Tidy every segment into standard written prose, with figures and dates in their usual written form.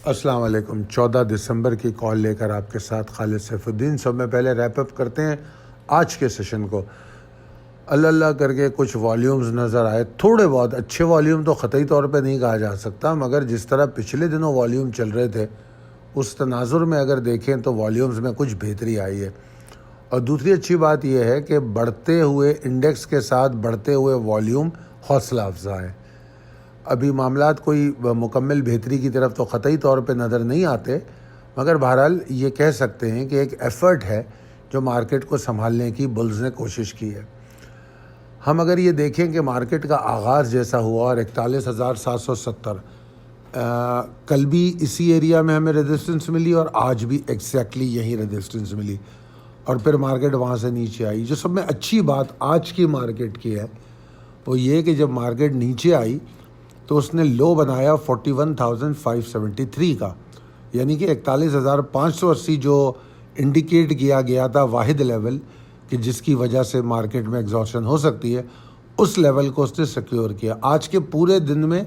السلام علیکم۔ 14 دسمبر کی کال لے کر آپ کے ساتھ خالد سیف الدین۔ سب میں پہلے ریپ اپ کرتے ہیں آج کے سیشن کو۔ اللہ کر کے کچھ والیومز نظر آئے، تھوڑے بہت اچھے والیوم تو قطعی طور پہ نہیں کہا جا سکتا، مگر جس طرح پچھلے دنوں والیوم چل رہے تھے اس تناظر میں اگر دیکھیں تو والیومز میں کچھ بہتری آئی ہے۔ اور دوسری اچھی بات یہ ہے کہ بڑھتے ہوئے انڈیکس کے ساتھ بڑھتے ہوئے والیوم حوصلہ افزا ہے۔ ابھی معاملات کوئی مکمل بہتری کی طرف تو قطعی طور پہ نظر نہیں آتے، مگر بہرحال یہ کہہ سکتے ہیں کہ ایک ایفرٹ ہے جو مارکیٹ کو سنبھالنے کی بلز نے کوشش کی ہے۔ ہم اگر یہ دیکھیں کہ مارکیٹ کا آغاز جیسا ہوا اور 41,770 کل بھی اسی ایریا میں ہمیں ریزسٹنس ملی اور آج بھی ایگزیکٹلی یہی ریزسٹنس ملی، اور پھر مارکیٹ وہاں سے نیچے آئی۔ جو سب میں اچھی بات آج کی مارکیٹ کی ہے وہ یہ کہ جب مارکیٹ نیچے آئی تو اس نے لو بنایا 41,573 کا، یعنی کہ 41,580 جو انڈیکیٹ کیا گیا تھا واحد لیول کہ جس کی وجہ سے مارکیٹ میں ایگزاسشن ہو سکتی ہے، اس لیول کو اس نے سیکیور کیا۔ آج کے پورے دن میں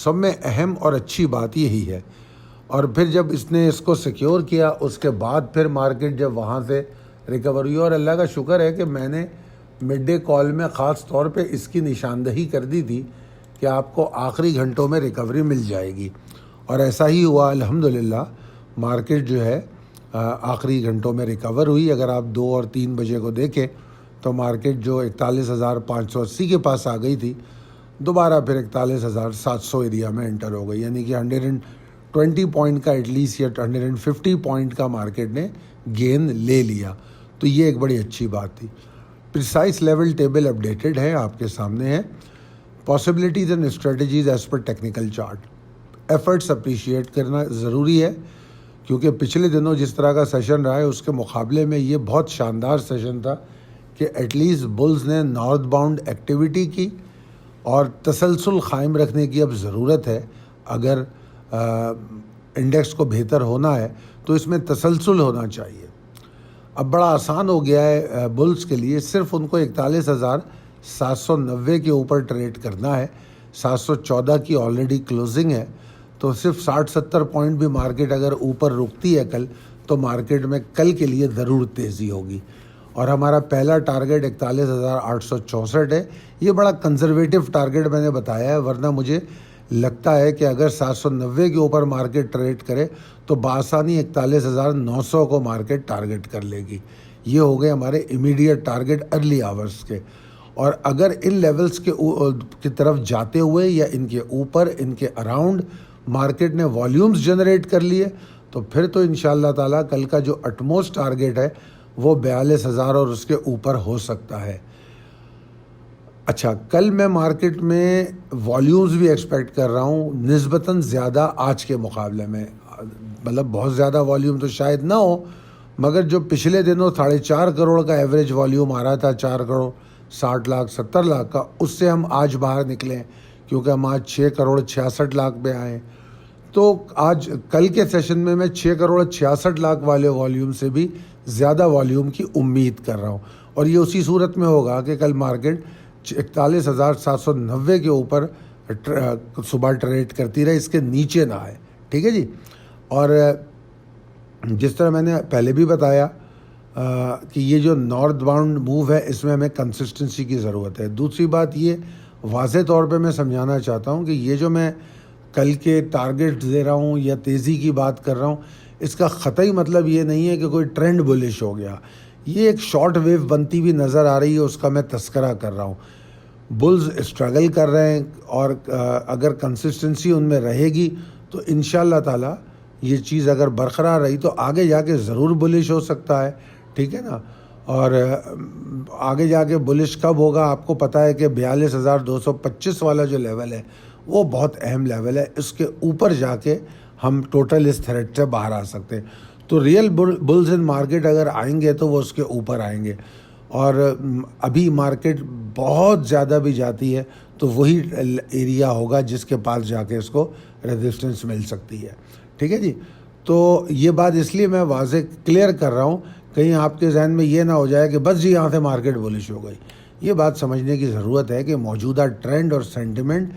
سب میں اہم اور اچھی بات یہی ہے۔ اور پھر جب اس نے اس کو سیکیور کیا اس کے بعد پھر مارکیٹ جب وہاں سے ریکور ہوئی، اور اللہ کا شکر ہے کہ میں نے مڈ ڈے کال میں خاص طور پہ اس کی نشاندہی کر دی تھی کہ آپ کو آخری گھنٹوں میں ریکوری مل جائے گی، اور ایسا ہی ہوا الحمدللہ۔ مارکیٹ جو ہے آخری گھنٹوں میں ریکور ہوئی۔ اگر آپ 2 اور 3 بجے کو دیکھیں تو مارکیٹ جو 41,580 کے پاس آ گئی تھی، دوبارہ پھر 41,700 ایریا میں انٹر ہو گئی، یعنی کہ 120 پوائنٹ کا ایٹ لیسٹ یا 150 پوائنٹ کا مارکیٹ نے گین لے لیا، تو یہ ایک بڑی اچھی بات تھی۔ پریسائز لیول ٹیبل اپڈیٹڈ ہے، آپ کے سامنے ہے۔ Possibilities and strategies as per technical chart. Efforts appreciate کرنا ضروری ہے، کیونکہ پچھلے دنوں جس طرح کا سیشن رہا ہے اس کے مقابلے میں یہ بہت شاندار سیشن تھا کہ ایٹ لیسٹ بلز نے نارتھ باؤنڈ ایکٹیویٹی کی، اور تسلسل قائم رکھنے کی اب ضرورت ہے۔ اگر انڈیکس کو بہتر ہونا ہے تو اس میں تسلسل ہونا چاہیے۔ اب بڑا آسان ہو گیا ہے بلز کے لیے، صرف ان کو 41,790 کے اوپر ٹریڈ کرنا ہے۔ 714 کی آلریڈی کلوزنگ ہے، تو صرف 60-70 پوائنٹ بھی مارکیٹ اگر اوپر رکتی ہے کل، تو مارکیٹ میں کل کے لیے ضرور تیزی ہوگی۔ اور ہمارا پہلا ٹارگٹ 41,864 ہے۔ یہ بڑا کنزرویٹو ٹارگٹ میں نے بتایا ہے، ورنہ مجھے لگتا ہے کہ اگر 790 کے اوپر مارکیٹ ٹریڈ کرے تو بآسانی 41,900 کو مارکیٹ ٹارگٹ کر لے گی۔ یہ ہو گئے ہمارے امیڈیٹ ٹارگٹ ارلی آورس کے، اور اگر ان لیولز کی طرف جاتے ہوئے یا ان کے اوپر، ان کے اراؤنڈ مارکیٹ نے والیومز جنریٹ کر لیے تو پھر تو انشاءاللہ تعالیٰ کل کا جو اٹموسٹ ٹارگٹ ہے وہ 42,000 اور اس کے اوپر ہو سکتا ہے۔ اچھا، کل میں مارکیٹ میں والیومز بھی ایکسپیکٹ کر رہا ہوں نسبتاً زیادہ آج کے مقابلے میں، مطلب بہت زیادہ والیوم تو شاید نہ ہو، مگر جو پچھلے دنوں 4.5 کروڑ کا ایوریج والیوم آ رہا تھا، 4 کروڑ 60 لاکھ 70 لاکھ کا، اس سے ہم آج باہر نکلیں، کیونکہ ہم آج 6 کروڑ 66 لاکھ پہ آئے۔ تو آج کل کے سیشن میں 6 کروڑ 66 لاکھ والے والیوم سے بھی زیادہ والیوم کی امید کر رہا ہوں، اور یہ اسی صورت میں ہوگا کہ کل مارکیٹ 41,790 کے اوپر صبح ٹریڈ کرتی رہے، اس کے نیچے نہ آئے، ٹھیک ہے جی۔ اور جس طرح میں نے پہلے بھی بتایا کہ یہ جو نارتھ باؤنڈ موو ہے اس میں ہمیں کنسسٹنسی کی ضرورت ہے۔ دوسری بات یہ واضح طور پہ میں سمجھانا چاہتا ہوں کہ یہ جو میں کل کے ٹارگٹ دے رہا ہوں یا تیزی کی بات کر رہا ہوں، اس کا قطعی مطلب یہ نہیں ہے کہ کوئی ٹرینڈ بلش ہو گیا۔ یہ ایک شارٹ ویو بنتی ہوئی نظر آ رہی ہے، اس کا میں تذکرہ کر رہا ہوں۔ بلز اسٹرگل کر رہے ہیں، اور اگر کنسسٹنسی ان میں رہے گی تو انشاءاللہ تعالیٰ یہ چیز اگر برقرار رہی تو آگے جا کے ضرور بلش ہو سکتا ہے، ٹھیک ہے نا۔ اور آگے جا کے بلش کب ہوگا آپ کو پتہ ہے کہ 42,225 والا جو لیول ہے وہ بہت اہم لیول ہے، اس کے اوپر جا کے ہم ٹوٹل اس تھریٹ سے باہر آ سکتے ہیں۔ تو ریئل بلز ان مارکیٹ اگر آئیں گے تو وہ اس کے اوپر آئیں گے، اور ابھی مارکیٹ بہت زیادہ بھی جاتی ہے تو وہی ایریا ہوگا جس کے پاس جا کے اس کو ریزسٹنس مل سکتی ہے، ٹھیک ہے جی۔ تو یہ بات اس لیے میں واضح کلیئر کر رہا ہوں، کہیں آپ کے ذہن میں یہ نہ ہو جائے کہ بس جی یہاں سے مارکیٹ بولش ہو گئی۔ یہ بات سمجھنے کی ضرورت ہے کہ موجودہ ٹرینڈ اور سینٹیمنٹ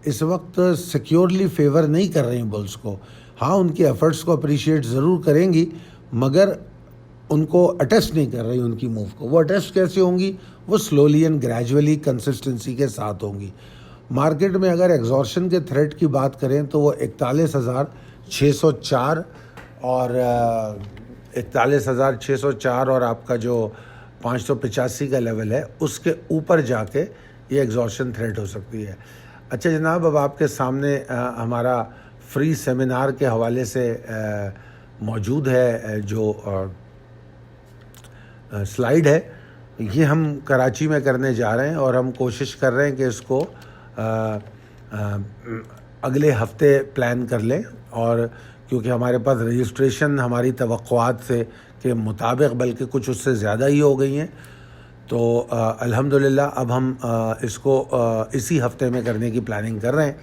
اس وقت سیکیورلی فیور نہیں کر رہی بلز کو۔ ہاں ان کے ایفرٹس کو اپریشیٹ ضرور کریں گی، مگر ان کو اٹیسٹ نہیں کر رہی ان کی موو کو. وہ اٹیسٹ کیسے ہوں گی؟ وہ سلولی اینڈ گریجولی کنسسٹنسی کے ساتھ ہوں گی. مارکیٹ میں اگر ایگزارشن کے تھریٹ کی بات کریں تو وہ 41,604 اور 41,604 اور آپ کا جو 585 کا لیول ہے اس کے اوپر جا کے یہ ایگزارشن تھریٹ ہو سکتی ہے. اچھا جناب، اب آپ کے سامنے ہمارا فری سیمینار کے حوالے سے موجود ہے جو سلائیڈ ہے. یہ ہم کراچی میں کرنے جا رہے ہیں اور ہم کوشش کر رہے ہیں کہ اس کو اگلے ہفتے پلان کر لیں، اور کیونکہ ہمارے پاس رجسٹریشن ہماری توقعات سے کے مطابق بلکہ کچھ اس سے زیادہ ہی ہو گئی ہیں، تو الحمدللہ اب ہم اس کو اسی ہفتے میں کرنے کی پلاننگ کر رہے ہیں.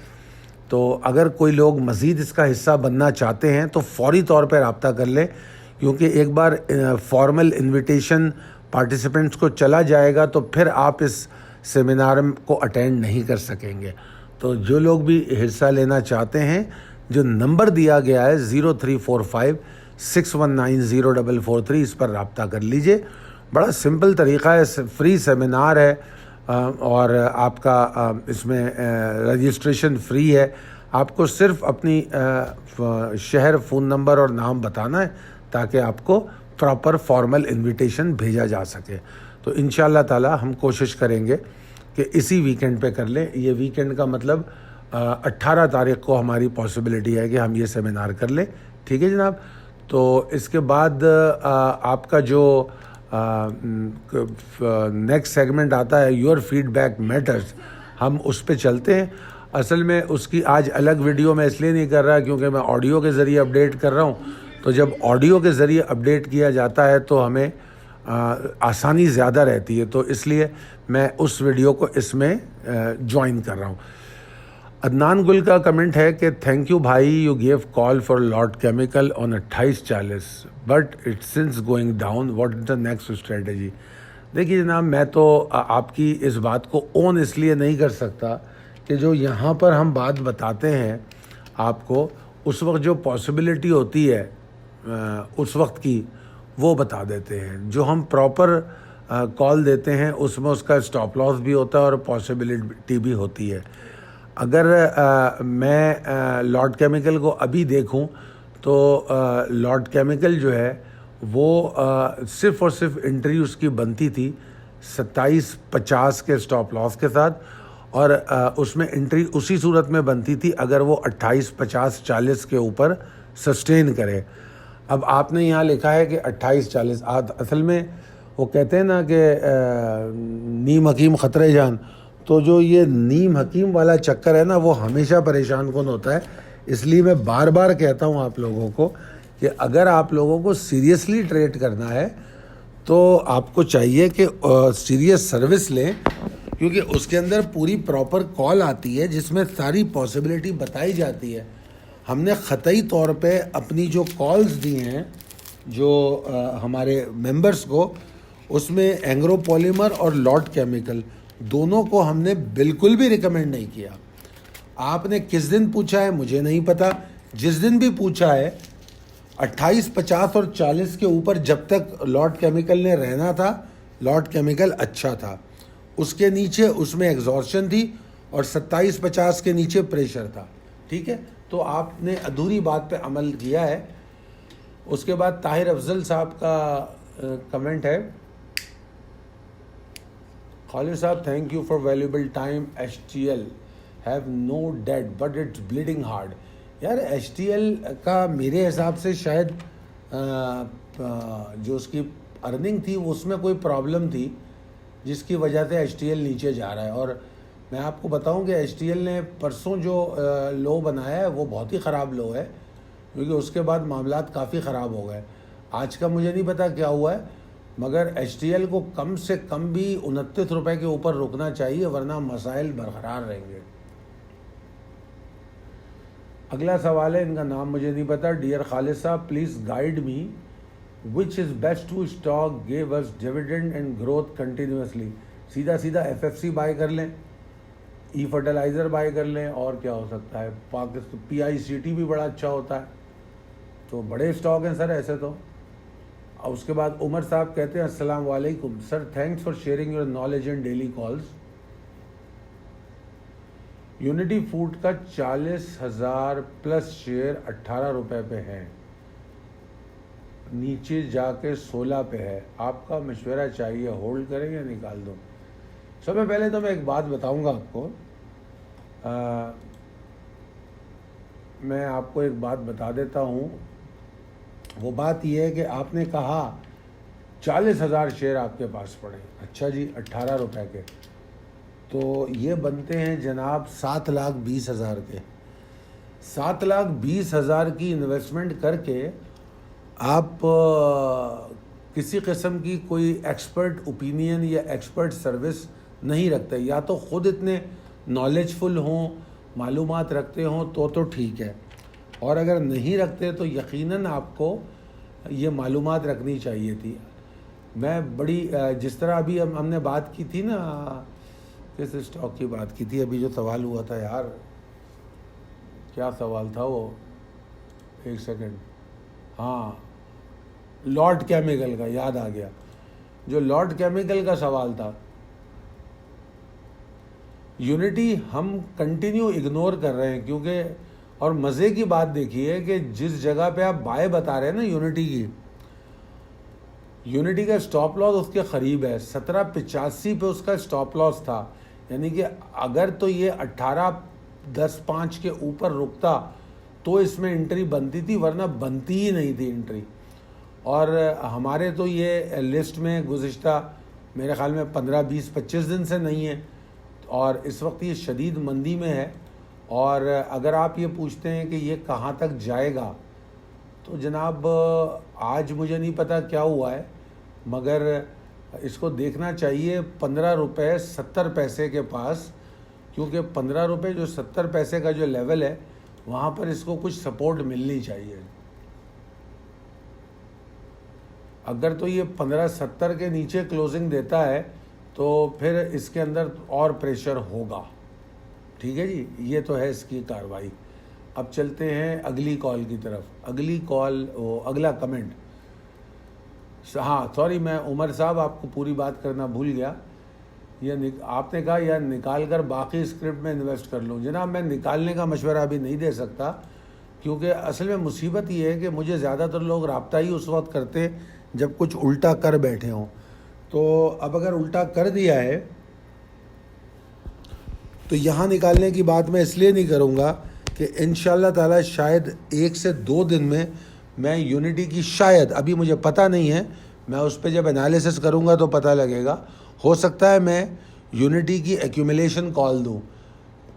تو اگر کوئی لوگ مزید اس کا حصہ بننا چاہتے ہیں تو فوری طور پہ رابطہ کر لیں، کیونکہ ایک بار فارمل انویٹیشن پارٹیسپینٹس کو چلا جائے گا تو پھر آپ اس سیمینار کو اٹینڈ نہیں کر سکیں گے. تو جو لوگ بھی حصہ لینا چاہتے ہیں، جو نمبر دیا گیا ہے 0345619043 اس پر رابطہ کر لیجئے. بڑا سمپل طریقہ ہے، فری سیمینار ہے اور آپ کا اس میں رجسٹریشن فری ہے. آپ کو صرف اپنی شہر، فون نمبر اور نام بتانا ہے تاکہ آپ کو پراپر فارمل انویٹیشن بھیجا جا سکے. تو انشاءاللہ تعالی ہم کوشش کریں گے کہ اسی ویکنڈ پہ کر لیں. یہ ویکنڈ کا مطلب 18 تاریخ کو ہماری پاسبلٹی ہے کہ ہم یہ سیمینار کر لیں. ٹھیک ہے جناب. تو اس کے بعد آپ کا جو نیکسٹ سیگمنٹ آتا ہے یور فیڈ بیک میٹرز، ہم اس پہ چلتے ہیں. اصل میں اس کی آج الگ ویڈیو میں اس لیے نہیں کر رہا کیونکہ میں آڈیو کے ذریعے اپڈیٹ کر رہا ہوں. تو جب آڈیو کے ذریعے اپڈیٹ کیا جاتا ہے تو ہمیں آسانی زیادہ رہتی ہے، تو اس لیے میں اس ویڈیو کو اس میں جوائن کر رہا ہوں. عدنان گل کا کمنٹ ہے کہ تھینک یو بھائی، you give call for lot chemical on 2840 but it since going down, what is the next strategy. دیکھیے جناب، میں تو آپ کی اس بات کو اون اس لیے نہیں کر سکتا کہ جو یہاں پر ہم بات بتاتے ہیں آپ کو، اس وقت جو پاسبلٹی ہوتی ہے اس وقت کی وہ بتا دیتے ہیں. جو ہم پراپر کال دیتے ہیں اس میں اس کا اسٹاپ لاس بھی ہوتا ہے اور پاسبلٹی بھی ہوتی ہے. اگر میں لاٹ کیمیکل کو ابھی دیکھوں تو لاٹ کیمیکل جو ہے وہ صرف اور صرف انٹری اس کی بنتی تھی 27.50 کے اسٹاپ لاس کے ساتھ، اور اس میں انٹری اسی صورت میں بنتی تھی اگر وہ 28.50-40 کے اوپر سسٹین کرے. اب آپ نے یہاں لکھا ہے کہ 28.40، اصل میں وہ کہتے ہیں نا کہ نیم حکیم خطرے جان، تو جو یہ نیم حکیم والا چکر ہے نا وہ ہمیشہ پریشان کن ہوتا ہے. اس لیے میں بار بار کہتا ہوں آپ لوگوں کو کہ اگر آپ لوگوں کو سیریسلی ٹریڈ کرنا ہے تو آپ کو چاہیے کہ سیریس سروس لیں، کیونکہ اس کے اندر پوری پراپر کال آتی ہے جس میں ساری پاسبلٹی بتائی جاتی ہے. ہم نے خطئی طور پہ اپنی جو کالز دی ہیں جو ہمارے ممبرز کو، اس میں اینگرو پولیمر اور لاٹ کیمیکل دونوں کو ہم نے بالکل بھی ریکمینڈ نہیں کیا. آپ نے کس دن پوچھا ہے مجھے نہیں پتا، جس دن بھی پوچھا ہے 28.50 اور 40 کے اوپر جب تک لاٹ کیمیکل نے رہنا تھا لاٹ کیمیکل اچھا تھا. اس کے نیچے اس میں ایگزارشن تھی اور 27.50 کے نیچے پریشر تھا. ٹھیک ہے، تو آپ نے ادھوری بات پہ عمل کیا ہے. اس کے بعد طاہر افضل صاحب کا کمنٹ ہے، خالد صاحب thank you for valuable time, H T L have no date but it's bleeding hard. یار ایچ ٹی ایل کا میرے حساب سے شاید جو اس کی ارننگ تھی اس میں کوئی پرابلم تھی جس کی وجہ سے ایچ ٹی ایل نیچے جا رہا ہے. اور میں آپ کو بتاؤں کہ ایچ ٹی ایل نے پرسوں جو لو بنایا ہے وہ بہت ہی خراب لو ہے، کیونکہ اس کے بعد معاملات کافی خراب ہو گئے. آج کا مجھے نہیں پتا کیا ہوا ہے، مگر ایچ ٹی ایل کو کم سے کم بھی 29 روپے کے اوپر رکنا چاہیے ورنہ مسائل برقرار رہیں گے. اگلا سوال ہے، ان کا نام مجھے نہیں پتا. ڈیئر خالد صاحب please guide me which is best to stock give us dividend and growth continuously. سیدھا ایف ایف سی بائی کر لیں، ای فرٹیلائزر بائی کر لیں، اور کیا ہو سکتا ہے. پاکستان پی آئی سی ٹی بھی بڑا اچھا ہوتا ہے. تو بڑے اسٹاک ہیں سر ایسے تو. اور اس کے بعد عمر صاحب کہتے ہیں السلام علیکم sir, thanks for sharing your knowledge and daily calls. Unity Food کا 40,000 پلس شیئر 18 روپے پہ ہے, نیچے جا کے 16 پہ ہے, آپ کا مشورہ چاہیے, ہولڈ کریں یا نکال دوں؟ سب سے پہلے تو میں ایک بات بتاؤں گا آپ کو, میں آپ کو ایک بات بتا دیتا ہوں. وہ بات یہ ہے کہ آپ نے کہا 40,000 شیئر آپ کے پاس پڑے, اچھا جی 18 روپے کے, تو یہ بنتے ہیں جناب 7,20,000 کے. 7,20,000 کی انویسٹمنٹ کر کے آپ کسی قسم کی کوئی ایکسپرٹ اوپینین یا ایکسپرٹ سروس نہیں رکھتے. یا تو خود اتنے نالجفل ہوں, معلومات رکھتے ہوں تو ٹھیک ہے, اور اگر نہیں رکھتے تو یقیناً آپ کو یہ معلومات رکھنی چاہیے تھی. میں بڑی جس طرح ابھی ہم نے بات کی تھی نا, کس اسٹاک کی بات کی تھی ابھی جو سوال ہوا تھا یار, کیا سوال تھا وہ, ایک سیکنڈ, ہاں لارڈ کیمیکل کا, یاد آ گیا, جو لارڈ کیمیکل کا سوال تھا. یونٹی ہم کنٹینیو اگنور کر رہے ہیں کیونکہ, اور مزے کی بات دیکھیے کہ جس جگہ پہ آپ بائے بتا رہے ہیں نا یونٹی کا سٹاپ لاس اس کے قریب ہے. 1785 پہ اس کا سٹاپ لاس تھا, یعنی کہ اگر تو یہ 18.10.5 کے اوپر رکتا تو اس میں انٹری بنتی تھی, ورنہ بنتی ہی نہیں تھی انٹری. اور ہمارے تو یہ لسٹ میں گزشتہ میرے خیال میں 15-20-25 دن سے نہیں ہے, اور اس وقت یہ شدید مندی میں ہے. اور اگر آپ یہ پوچھتے ہیں کہ یہ کہاں تک جائے گا, تو جناب آج مجھے نہیں پتا کیا ہوا ہے, مگر اس کو دیکھنا چاہیے 15 روپے 70 پیسے کے پاس, کیونکہ 15 روپے جو 70 پیسے کا جو لیول ہے وہاں پر اس کو کچھ سپورٹ ملنی چاہیے. اگر تو یہ 15.70 کے نیچے کلوزنگ دیتا ہے تو پھر اس کے اندر اور پریشر ہوگا. ٹھیک ہے جی, یہ تو ہے اس کی کاروائی. اب چلتے ہیں اگلی کال کی طرف. اگلی کال, اگلا کمنٹ, ہاں سوری میں عمر صاحب آپ کو پوری بات کرنا بھول گیا. یہ آپ نے کہا یا نکال کر باقی اسکرپٹ میں انویسٹ کر لوں. جناب میں نکالنے کا مشورہ ابھی نہیں دے سکتا, کیونکہ اصل میں مصیبت یہ ہے کہ مجھے زیادہ تر لوگ رابطہ ہی اس وقت کرتے جب کچھ الٹا کر بیٹھے ہوں. تو اب اگر الٹا کر دیا ہے تو یہاں نکالنے کی بات میں اس لیے نہیں کروں گا کہ انشاءاللہ تعالی شاید 1 سے 2 دن میں یونٹی کی, شاید ابھی مجھے پتہ نہیں ہے, میں اس پہ جب انالیسس کروں گا تو پتہ لگے گا, ہو سکتا ہے میں یونٹی کی ایکیومولیشن کال دوں.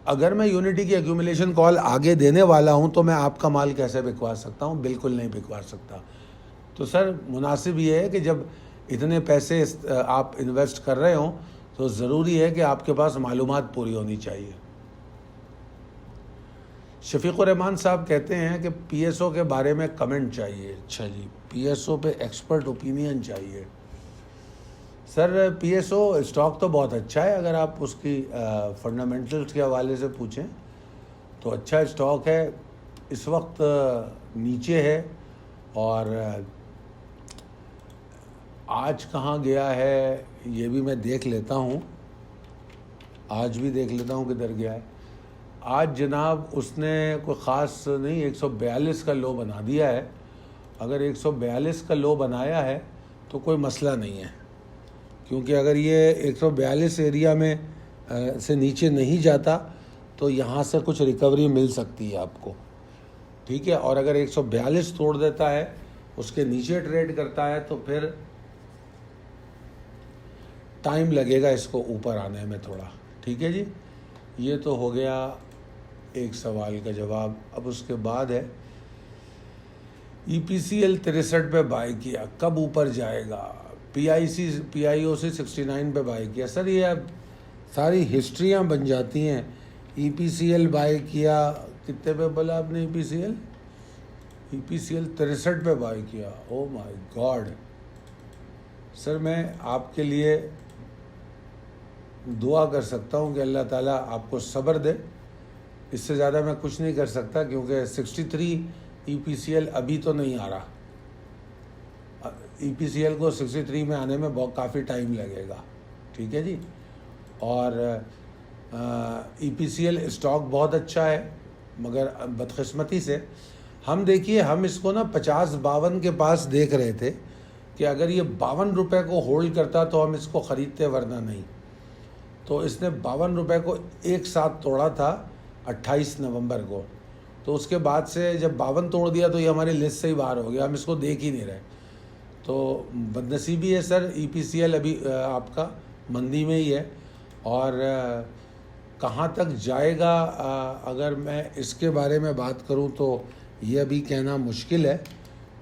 اگر میں یونٹی کی ایکیومولیشن کال آگے دینے والا ہوں تو میں آپ کا مال کیسے بکوا سکتا ہوں؟ بالکل نہیں بکوا سکتا. تو سر مناسب یہ ہے کہ جب اتنے پیسے آپ انویسٹ کر رہے ہوں تو ضروری ہے کہ آپ کے پاس معلومات پوری ہونی چاہیے. شفیق الرحمان صاحب کہتے ہیں کہ پی ایس او کے بارے میں کمنٹ چاہیے. اچھا جی, پی ایس او پہ ایکسپرٹ اوپینین چاہیے. سر پی ایس او اسٹاک تو بہت اچھا ہے, اگر آپ اس کی فنڈامنٹلز کے حوالے سے پوچھیں تو اچھا اسٹاک ہے. اس وقت نیچے ہے, اور آج کہاں گیا ہے یہ بھی میں دیکھ لیتا ہوں, آج بھی دیکھ لیتا ہوں کدھر گیا ہے. آج جناب اس نے کوئی خاص نہیں, 142 کا لو بنا دیا ہے. اگر 142 کا لو بنایا ہے تو کوئی مسئلہ نہیں ہے, کیونکہ اگر یہ 142 ایریا میں سے نیچے نہیں جاتا تو یہاں سے کچھ ریکوری مل سکتی ہے آپ کو. ٹھیک ہے, اور اگر 142 توڑ دیتا ہے, اس کے نیچے ٹریڈ کرتا ہے, تو پھر ٹائم لگے گا اس کو اوپر آنے میں تھوڑا. ٹھیک ہے جی, یہ تو ہو گیا ایک سوال کا جواب. اب اس کے بعد ہے ای پی سی ایل 63 پہ بائی کیا, کب اوپر جائے گا؟ پی آئی او سی 69 پہ بائی کیا. سر یہ اب ساری ہسٹریاں بن جاتی ہیں. ای پی سی ایل بائی کیا, کتنے پہ بولا آپ نے؟ ای پی سی ایل 63 پہ بائی کیا. او مائی گاڈ. سر میں آپ کے لیے دعا کر سکتا ہوں کہ اللہ تعالیٰ آپ کو صبر دے, اس سے زیادہ میں کچھ نہیں کر سکتا, کیونکہ 63 EPCL ابھی تو نہیں آ رہا، EPCL کو 63 میں آنے میں بہت کافی ٹائم لگے گا، ٹھیک ہے جی. اور EPCL اسٹاک بہت اچھا ہے، مگر بدقسمتی سے ہم دیکھیے ہم اس کو نا 50-52 کے پاس دیکھ رہے تھے کہ اگر یہ 52 روپے کو ہولڈ کرتا تو ہم اس کو خریدتے، ورنہ نہیں. تو اس نے 52 روپے کو ایک ساتھ توڑا تھا 28 نومبر کو، تو اس کے بعد سے جب 52 توڑ دیا تو یہ ہماری لسٹ سے ہی باہر ہو گیا، ہم اس کو دیکھ ہی نہیں رہے. تو بدنصیبی ہے سر، EPCL ابھی آپ کا مندی میں ہی ہے، اور کہاں تک جائے گا اگر میں اس کے بارے میں بات کروں تو یہ ابھی کہنا مشکل ہے،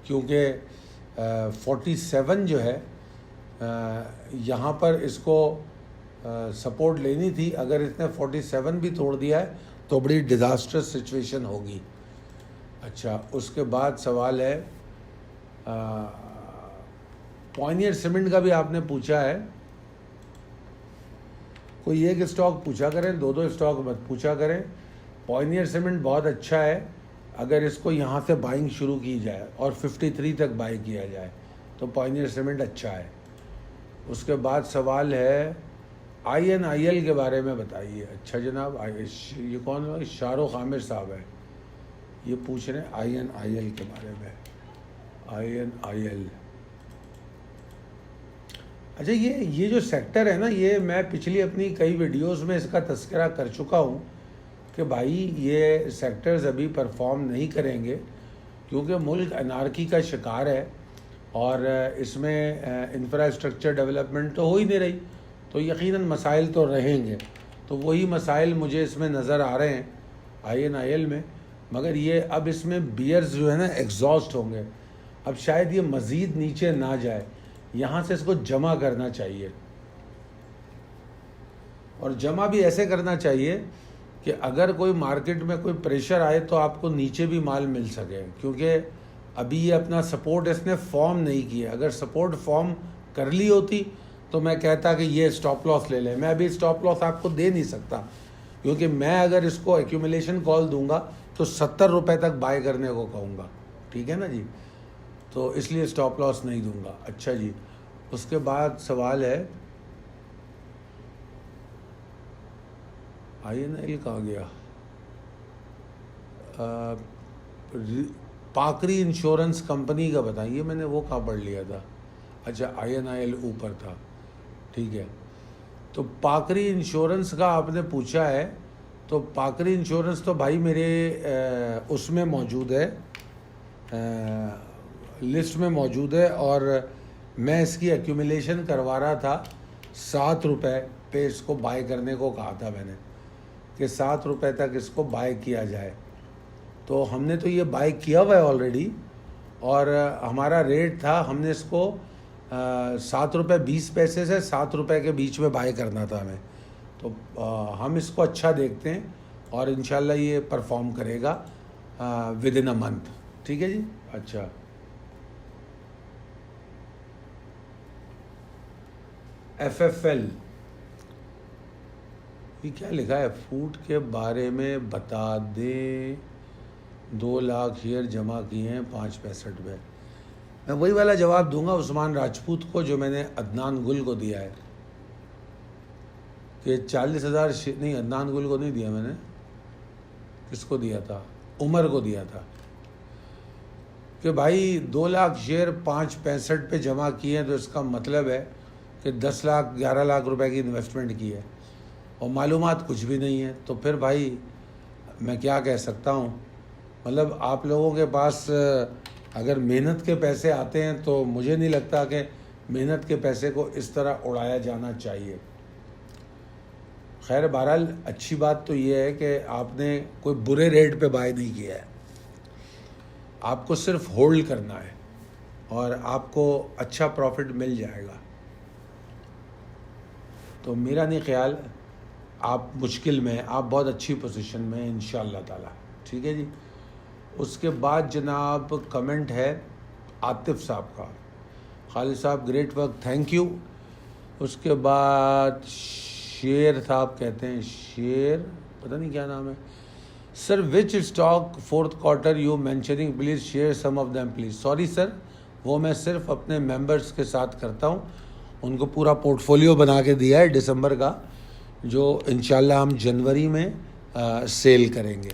کیونکہ 47 جو ہے یہاں پر اس کو سپورٹ لینی تھی. اگر اس نے 47 بھی توڑ دیا ہے تو بڑی ڈیزاسٹرس سچویشن ہوگی. اچھا، اس کے بعد سوال ہے پائنیئر سیمنٹ کا بھی آپ نے پوچھا ہے. کوئی ایک اسٹاک پوچھا کریں، دو اسٹاک مت پوچھا کریں. پائنیئر سیمنٹ بہت اچھا ہے، اگر اس کو یہاں سے بائنگ شروع کی جائے اور 53 تک بائی کیا جائے تو پائنیئر سیمنٹ اچھا ہے. اس کے بعد سوال ہے INIL کے بارے میں بتائیے. اچھا جناب، یہ کون ہے؟ شاہ رخ عامر صاحب ہے، یہ پوچھ رہے ہیں INIL کے بارے میں. INIL، اچھا یہ جو سیکٹر ہے نا، یہ میں پچھلی اپنی کئی ویڈیوز میں اس کا تذکرہ کر چکا ہوں کہ بھائی یہ سیکٹرز ابھی پرفارم نہیں کریں گے، کیونکہ ملک انارکی کا شکار ہے اور اس میں انفراسٹرکچر ڈیولپمنٹ تو ہو ہی نہیں رہی، تو یقیناً مسائل تو رہیں گے. تو وہی مسائل مجھے اس میں نظر آ رہے ہیں INIL میں، مگر یہ اب اس میں بیئرز جو ہے نا ایگزاسٹ ہوں گے. اب شاید یہ مزید نیچے نہ جائے، یہاں سے اس کو جمع کرنا چاہیے، اور جمع بھی ایسے کرنا چاہیے کہ اگر کوئی مارکیٹ میں کوئی پریشر آئے تو آپ کو نیچے بھی مال مل سکے، کیونکہ ابھی یہ اپنا سپورٹ اس نے فارم نہیں کیا. اگر سپورٹ فارم کر لی ہوتی تو میں کہتا کہ یہ اسٹاپ لاس لے لیں. میں ابھی اسٹاپ لاس آپ کو دے نہیں سکتا، کیونکہ میں اگر اس کو ایکیومولیشن کال دوں گا تو 70 روپے تک بائی کرنے کو کہوں گا، ٹھیک ہے نا جی، تو اس لیے اسٹاپ لاس نہیں دوں گا. اچھا جی، اس کے بعد سوال ہے INIL کہاں گیا؟ پاکری انشورنس کمپنی کا بتائیے، میں نے وہ کہاں پڑھ لیا تھا. اچھا INIL اوپر تھا، ٹھیک ہے. تو پاکری انشورنس کا آپ نے پوچھا ہے، تو پاکری انشورنس تو بھائی میرے اس میں موجود ہے، لسٹ میں موجود ہے، اور میں اس کی ایکیومولیشن کروا رہا تھا. 7 روپے پہ اس کو بائی کرنے کو کہا تھا میں نے کہ 7 روپے تک اس کو بائی کیا جائے. تو ہم نے تو یہ بائی کیا ہوا ہے آلریڈی، اور ہمارا ریٹ تھا، ہم نے اس کو 7 روپے 20 پیسے سے 7 روپے کے بیچ میں بائی کرنا تھا ہمیں. تو ہم اس کو اچھا دیکھتے ہیں اور انشاءاللہ یہ پرفارم کرے گا ود ان اے منتھ، ٹھیک ہے جی. اچھا، FFL یہ کیا لکھا ہے؟ فوڈ کے بارے میں بتا دیں، 2 لاکھ شیئر جمع کیے ہیں 5.65 میں. میں وہی والا جواب دوں گا عثمان راجپوت کو جو میں نے عدنان گل کو دیا ہے کہ 40,000 نہیں، عدنان گل کو نہیں دیا میں نے، کس کو دیا تھا؟ عمر کو دیا تھا کہ بھائی 2 لاکھ شیئر 5.65 پہ جمع کیے ہیں، تو اس کا مطلب ہے کہ 10 لاکھ 11 لاکھ روپے کی انویسٹمنٹ کی ہے اور معلومات کچھ بھی نہیں ہے. تو پھر بھائی میں کیا کہہ سکتا ہوں؟ مطلب آپ لوگوں کے پاس اگر محنت کے پیسے آتے ہیں تو مجھے نہیں لگتا کہ محنت کے پیسے کو اس طرح اڑایا جانا چاہیے. خیر بہرحال اچھی بات تو یہ ہے کہ آپ نے کوئی برے ریٹ پہ بائی نہیں کیا ہے، آپ کو صرف ہولڈ کرنا ہے اور آپ کو اچھا پروفٹ مل جائے گا. تو میرا نہیں خیال آپ مشکل میں ہیں، آپ بہت اچھی پوزیشن میں ہیں انشاءاللہ تعالی، ٹھیک ہے جی. اس کے بعد جناب کمنٹ ہے عاطف صاحب کا، خالد صاحب گریٹ ورک، تھینک یو. اس کے بعد شیر صاحب کہتے ہیں، شیر پتہ نہیں کیا نام ہے، sir which stock fourth quarter you mentioning please share some of them please. Sorry sir, وہ میں صرف اپنے ممبرس کے ساتھ کرتا ہوں. ان کو پورا پورٹ فولیو بنا کے دیا ہے دسمبر کا، جو انشاءاللہ ہم جنوری میں سیل کریں گے.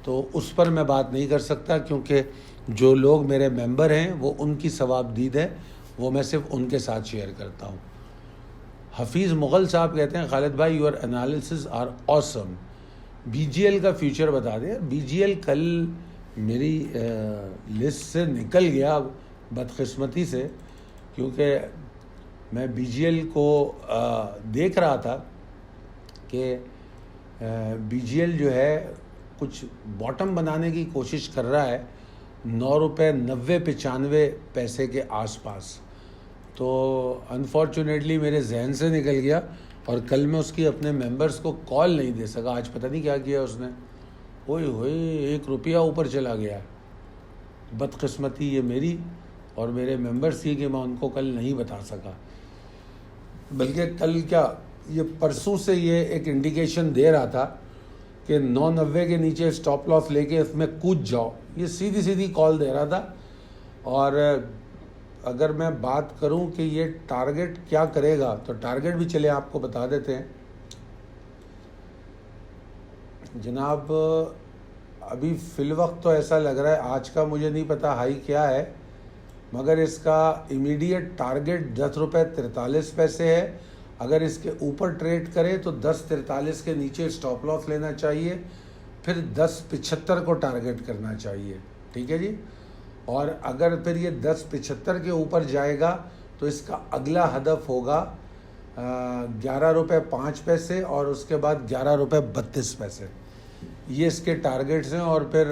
تو اس پر میں بات نہیں کر سکتا، کیونکہ جو لوگ میرے ممبر ہیں وہ ان کی ثواب دید ہے، وہ میں صرف ان کے ساتھ شیئر کرتا ہوں. حفیظ مغل صاحب کہتے ہیں خالد بھائی یور انالیسز آر آسم. بی جی ایل کا فیوچر بتا دیں. بی جی ایل کل میری لسٹ سے نکل گیا بدقسمتی سے، کیونکہ میں بی جی ایل کو دیکھ رہا تھا کہ بی جی ایل جو ہے کچھ باٹم بنانے کی کوشش کر رہا ہے 9.90-95 کے آس پاس. تو انفارچونیٹلی میرے ذہن سے نکل گیا، اور کل میں اس کی اپنے ممبرس کو کال نہیں دے سکا. آج پتہ نہیں کیا کیا اس نے، ہوئے ہوئے 1 روپیہ اوپر چلا گیا. بدقسمتی یہ میری اور میرے ممبرس کی کہ میں ان کو کل نہیں بتا سکا. بلکہ کل کیا یہ پرسوں سے یہ ایک انڈیکیشن دے رہا تھا کہ 9.90 کے نیچے سٹاپ لاس لے کے اس میں کود جاؤ. یہ سیدھی سیدھی کال دے رہا تھا. اور اگر میں بات کروں کہ یہ ٹارگٹ کیا کرے گا، تو ٹارگٹ بھی چلے آپ کو بتا دیتے ہیں جناب. ابھی فی الوقت تو ایسا لگ رہا ہے، آج کا مجھے نہیں پتا ہائی کیا ہے، مگر اس کا امیڈیٹ ٹارگٹ 10.43 روپے ہے. اگر اس کے اوپر ٹریڈ کرے تو 10.43 کے نیچے سٹاپ لاس لینا چاہیے، پھر 10.75 کو ٹارگٹ کرنا چاہیے. ٹھیک ہے جی. اور اگر پھر یہ 10.75 کے اوپر جائے گا تو اس کا اگلا ہدف ہوگا 11.05 اور اس کے بعد 11.32. یہ اس کے ٹارگٹس ہیں. اور پھر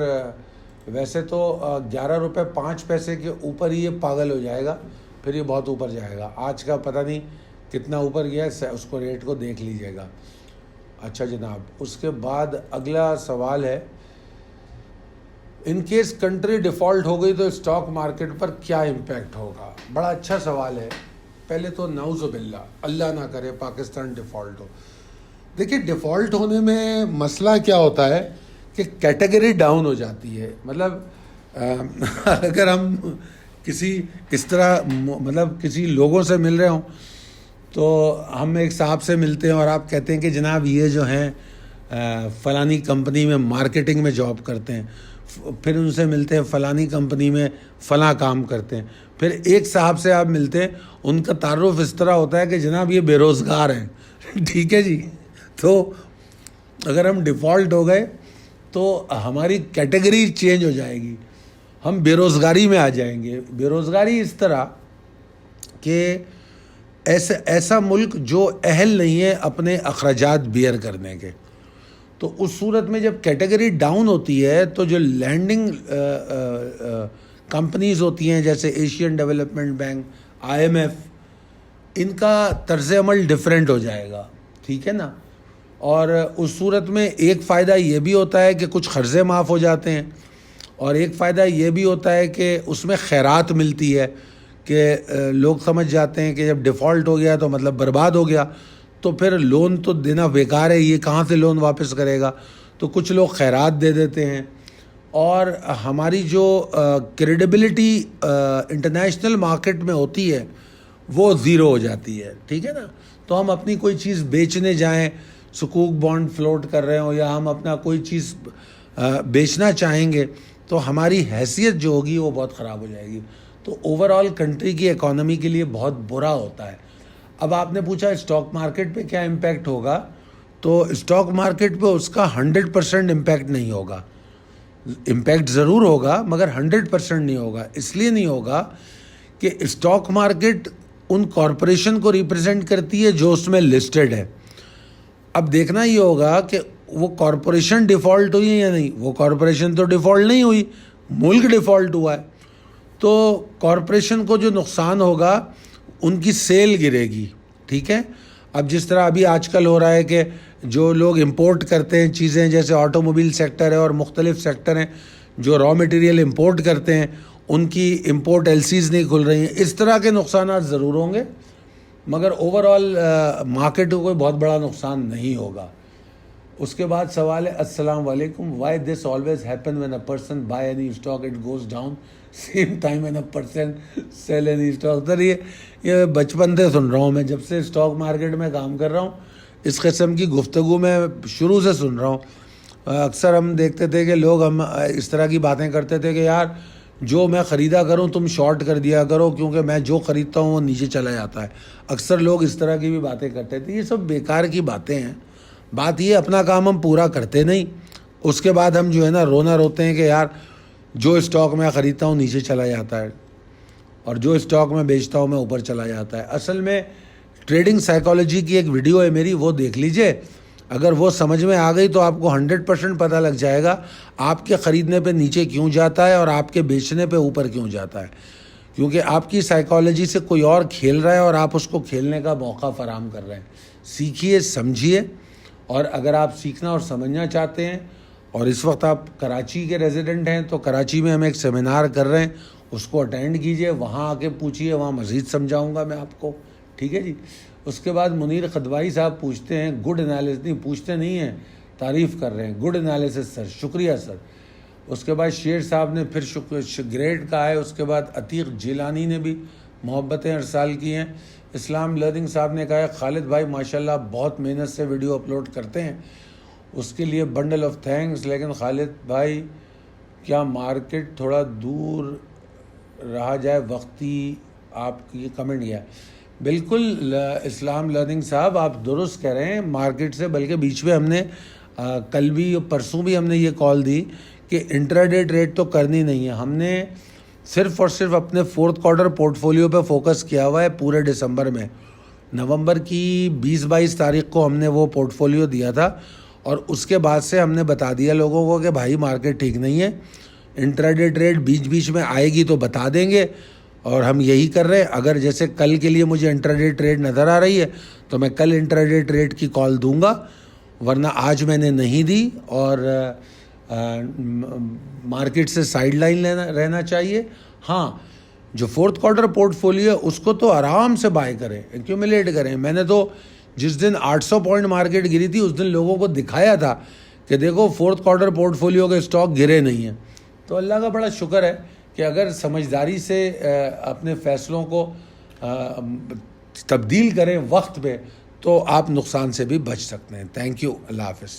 ویسے تو 11.05 کے اوپر ہی یہ پاگل ہو جائے گا، پھر یہ بہت اوپر جائے گا. آج کا پتہ نہیں کتنا اوپر گیا ہے، اس کو ریٹ کو دیکھ لیجئے گا. اچھا جناب، اس کے بعد اگلا سوال ہے، ان کیس کنٹری ڈیفالٹ ہو گئی تو اسٹاک مارکیٹ پر کیا امپیکٹ ہوگا؟ بڑا اچھا سوال ہے. پہلے تو نعوذ باللہ، اللہ نہ کرے پاکستان ڈیفالٹ ہو. دیکھیے ڈیفالٹ ہونے میں مسئلہ کیا ہوتا ہے کہ کیٹیگری ڈاؤن ہو جاتی ہے. مطلب اگر ہم کسی اس طرح مطلب کسی لوگوں سے مل رہے ہوں، تو ہم ایک صاحب سے ملتے ہیں اور آپ کہتے ہیں کہ جناب یہ جو ہیں فلانی کمپنی میں مارکیٹنگ میں جاب کرتے ہیں، پھر ان سے ملتے ہیں فلانی کمپنی میں فلاں کام کرتے ہیں، پھر ایک صاحب سے آپ ملتے ہیں، ان کا تعارف اس طرح ہوتا ہے کہ جناب یہ بے روزگار ہیں. ٹھیک ہے جی. تو اگر ہم ڈیفالٹ ہو گئے تو ہماری کیٹیگری چینج ہو جائے گی، ہم بے روزگاری میں آ جائیں گے. بے روزگاری اس طرح کہ ایسا ملک جو اہل نہیں ہے اپنے اخراجات بیئر کرنے کے. تو اس صورت میں جب کیٹیگری ڈاؤن ہوتی ہے تو جو لینڈنگ کمپنیز ہوتی ہیں جیسے Asian Development Bank, I M F, ان کا طرز عمل ڈیفرنٹ ہو جائے گا. ٹھیک ہے نا. اور اس صورت میں ایک فائدہ یہ بھی ہوتا ہے کہ کچھ قرضے معاف ہو جاتے ہیں، اور ایک فائدہ یہ بھی ہوتا ہے کہ اس میں خیرات ملتی ہے کہ لوگ سمجھ جاتے ہیں کہ جب ڈیفالٹ ہو گیا تو مطلب برباد ہو گیا، تو پھر لون تو دینا بیکار ہے، یہ کہاں سے لون واپس کرے گا. تو کچھ لوگ خیرات دے دیتے ہیں، اور ہماری جو کریڈیبلٹی انٹرنیشنل مارکیٹ میں ہوتی ہے وہ زیرو ہو جاتی ہے. ٹھیک ہے نا. تو ہم اپنی کوئی چیز بیچنے جائیں، سکوک بانڈ فلوٹ کر رہے ہوں، یا ہم اپنا کوئی چیز بیچنا چاہیں گے، تو ہماری حیثیت جو ہوگی وہ بہت خراب ہو جائے گی. تو اوور آل کنٹری کی اکانومی کے لیے بہت برا ہوتا ہے. اب آپ نے پوچھا اسٹاک مارکیٹ پہ کیا امپیکٹ ہوگا، تو اسٹاک مارکیٹ پہ اس کا 100% امپیکٹ نہیں ہوگا. امپیکٹ ضرور ہوگا مگر 100% نہیں ہوگا. اس لیے نہیں ہوگا کہ اسٹاک مارکیٹ ان کارپوریشن کو ریپرزینٹ کرتی ہے جو اس میں لسٹڈ ہے. اب دیکھنا یہ ہوگا کہ وہ کارپوریشن ڈیفالٹ ہوئی ہے یا نہیں. وہ کارپوریشن تو ڈیفالٹ نہیں ہوئی، ملک ڈیفالٹ ہوا ہے. تو کارپوریشن کو جو نقصان ہوگا ان کی سیل گرے گی. ٹھیک ہے. اب جس طرح ابھی آج کل ہو رہا ہے کہ جو لوگ امپورٹ کرتے ہیں چیزیں، جیسے آٹو موبائل سیکٹر ہے اور مختلف سیکٹر ہیں جو را مٹیریل امپورٹ کرتے ہیں، ان کی امپورٹ ایل سیز نہیں کھل رہی ہیں. اس طرح کے نقصانات ضرور ہوں گے، مگر اوور آل مارکیٹ کو کوئی بہت بڑا نقصان نہیں ہوگا. اس کے بعد سوال ہے السلام علیکم, why this always happen when a person buy any stock it goes down same time when a person sell any stock. Sir یہ بچپن سے سن رہا ہوں میں, جب سے اسٹاک مارکیٹ میں کام کر رہا ہوں اس قسم کی گفتگو میں شروع سے سن رہا ہوں. اکثر ہم دیکھتے تھے کہ لوگ ہم اس طرح کی باتیں کرتے تھے کہ یار جو میں خریدا کروں تم شارٹ کر دیا کرو کیونکہ میں جو خریدتا ہوں وہ نیچے چلا جاتا ہے. اکثر لوگ اس طرح کی بھی باتیں کرتے تھے. یہ سب بیکار کی باتیں ہیں. بات یہ اپنا کام ہم پورا کرتے نہیں, اس کے بعد ہم جو ہے نا رونا روتے ہیں کہ یار جو اسٹاک میں خریدتا ہوں نیچے چلا جاتا ہے اور جو اسٹاک میں بیچتا ہوں میں اوپر چلا جاتا ہے. اصل میں ٹریڈنگ سائیکالوجی کی ایک ویڈیو ہے میری, وہ دیکھ لیجئے. اگر وہ سمجھ میں آ گئی تو آپ کو 100% پتہ لگ جائے گا آپ کے خریدنے پہ نیچے کیوں جاتا ہے اور آپ کے بیچنے پہ اوپر کیوں جاتا ہے. کیونکہ آپ کی سائیکالوجی سے کوئی اور کھیل رہا ہے اور آپ اس کو کھیلنے کا موقع فراہم کر رہے ہیں. سیکھیے, سمجھیے, اور اگر آپ سیکھنا اور سمجھنا چاہتے ہیں اور اس وقت آپ کراچی کے ریزیڈنٹ ہیں تو کراچی میں ہم ایک سیمینار کر رہے ہیں, اس کو اٹینڈ کیجئے, وہاں آ کے پوچھیے, وہاں مزید سمجھاؤں گا میں آپ کو. ٹھیک ہے جی. اس کے بعد منیر خدوائی صاحب پوچھتے ہیں گڈ انالیسس, نہیں پوچھتے نہیں ہیں, تعریف کر رہے ہیں, گڈ انالیسس سر, شکریہ سر. اس کے بعد شیر صاحب نے پھر گریڈ کہا ہے. اس کے بعد عتیق جیلانی نے بھی محبتیں ارسال کی ہیں. اسلام لرننگ صاحب نے کہا ہے خالد بھائی ماشاءاللہ بہت محنت سے ویڈیو اپلوڈ کرتے ہیں, اس کے لیے بنڈل آف تھینکس. لیکن خالد بھائی کیا مارکیٹ تھوڑا دور رہا جائے وقتی, آپ کی یہ کمنٹ کیا. بالکل اسلام لرننگ صاحب آپ درست کہہ رہے ہیں مارکیٹ سے, بلکہ بیچ میں ہم نے کل بھی پرسوں بھی ہم نے یہ کال دی کہ انٹراڈے ٹریڈ تو کرنی نہیں ہے. ہم نے صرف اور صرف اپنے 4th کوارٹر پورٹ فولیو پہ فوکس کیا ہوا ہے پورے دسمبر میں. نومبر کی 20-22 تاریخ کو ہم نے وہ پورٹ فولیو دیا تھا اور اس کے بعد سے ہم نے بتا دیا لوگوں کو کہ بھائی مارکیٹ ٹھیک نہیں ہے, انٹراڈے ٹریڈ بیچ بیچ میں آئے گی تو بتا دیں گے, اور ہم یہی کر رہے ہیں. اگر جیسے کل کے لیے مجھے انٹراڈے ٹریڈ نظر آ رہی ہے تو میں کل انٹراڈے ٹریڈ کی کال دوں گا, ورنہ آج میں نے نہیں دی. اور مارکیٹ سے سائیڈ لائن رہنا چاہیے. ہاں جو 4th کوارٹر پورٹ فولیو ہے اس کو تو آرام سے بائی کریں, ایکیومولیٹ کریں. میں نے تو جس دن 800 پوائنٹ مارکیٹ گری تھی اس دن لوگوں کو دکھایا تھا کہ دیکھو 4th کوارٹر پورٹ فولیو کے اسٹاک گرے نہیں ہیں. تو اللہ کا بڑا شکر ہے کہ اگر سمجھداری سے اپنے فیصلوں کو تبدیل کریں وقت پہ تو آپ نقصان سے بھی بچ سکتے ہیں. تھینک یو, اللہ حافظ.